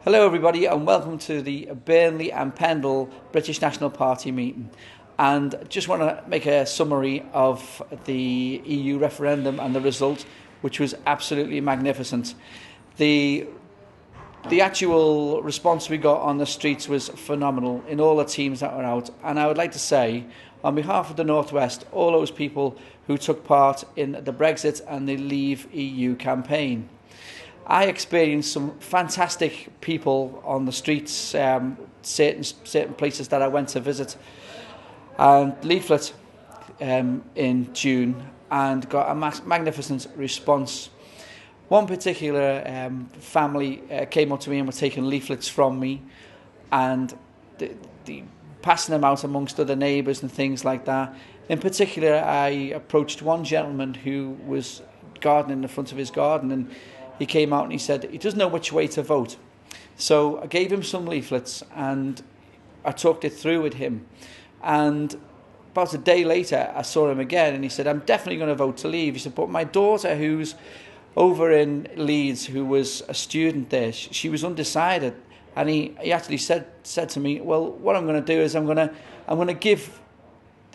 Hello everybody and welcome to the Burnley and Pendle British National Party meeting. And just want to make a summary of the EU referendum and the result, which was absolutely magnificent. The actual response we got on the streets was phenomenal in all the teams that were out. And I would like to say, on behalf of the North West, all those people who took part in the Brexit and the Leave EU campaign. I experienced some fantastic people on the streets, certain places that I went to visit, and leaflet in June, and got a magnificent response. One particular family came up to me and were taking leaflets from me, and passing them out amongst other neighbours and things like that. In particular, I approached one gentleman who was gardening in the front of his garden, and he came out and he said he doesn't know which way to vote. So I gave him some leaflets and I talked it through with him. And about a day later, I saw him again and he said, I'm definitely going to vote to leave. He said, but my daughter, who's over in Leeds, who was a student there, she was undecided. And he actually said to me, well, what I'm going to do is I'm going to give,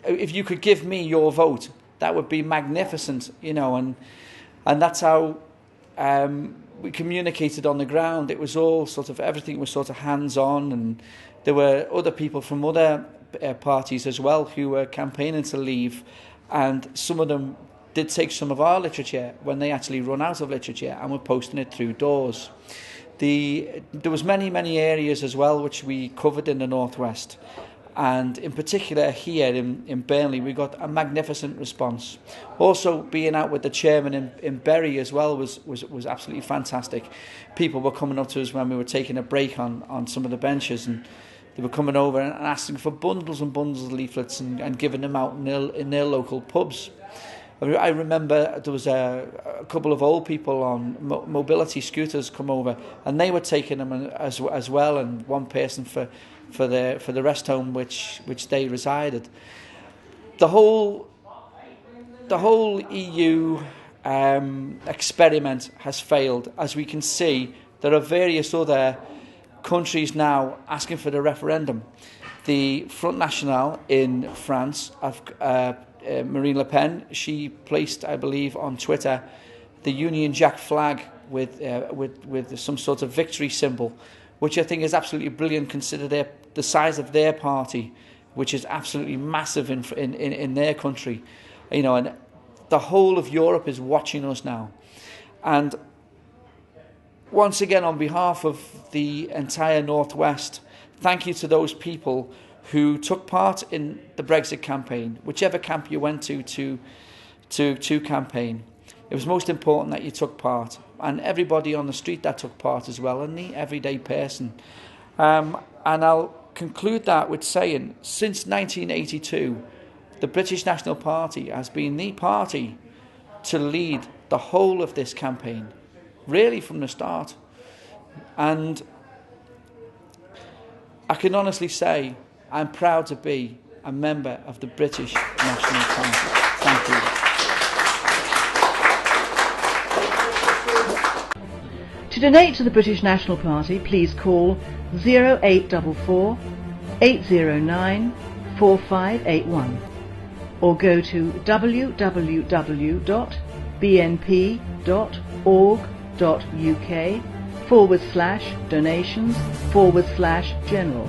if you could give me your vote, that would be magnificent, you know. And that's how we communicated on the ground. It was all everything was hands-on, and there were other people from other parties as well who were campaigning to leave, and some of them did take some of our literature when they actually run out of literature and were posting it through doors. There was many areas as well which we covered in the Northwest, and in particular here in Burnley we got a magnificent response. Also being out with the chairman in Bury as well was absolutely fantastic. People were coming up to us when we were taking a break on some of the benches, and they were coming over and asking for bundles and bundles of leaflets and giving them out in their local pubs. I remember there was a couple of old people on mobility scooters come over, and they were taking them as well, and one person for the rest home which they resided. The whole EU experiment has failed. As we can see, there are various other countries now asking for the referendum. The Front National in France, Marine Le Pen, she placed, I believe, on Twitter the Union Jack flag with some sort of victory symbol, which I think is absolutely brilliant, consider the size of their party, which is absolutely massive in their country, you know. And the whole of Europe is watching us now. And once again, on behalf of the entire Northwest, thank you to those people who took part in the Brexit campaign, whichever camp you went to campaign. It was most important that you took part, and everybody on the street that took part as well, and the everyday person. And I'll conclude that with saying, since 1982, the British National Party has been the party to lead the whole of this campaign, really from the start. And I can honestly say I'm proud to be a member of the British National Party. Thank you. To donate to the British National Party, please call 0844 809 4581 or go to www.bnp.org.uk/donations/general.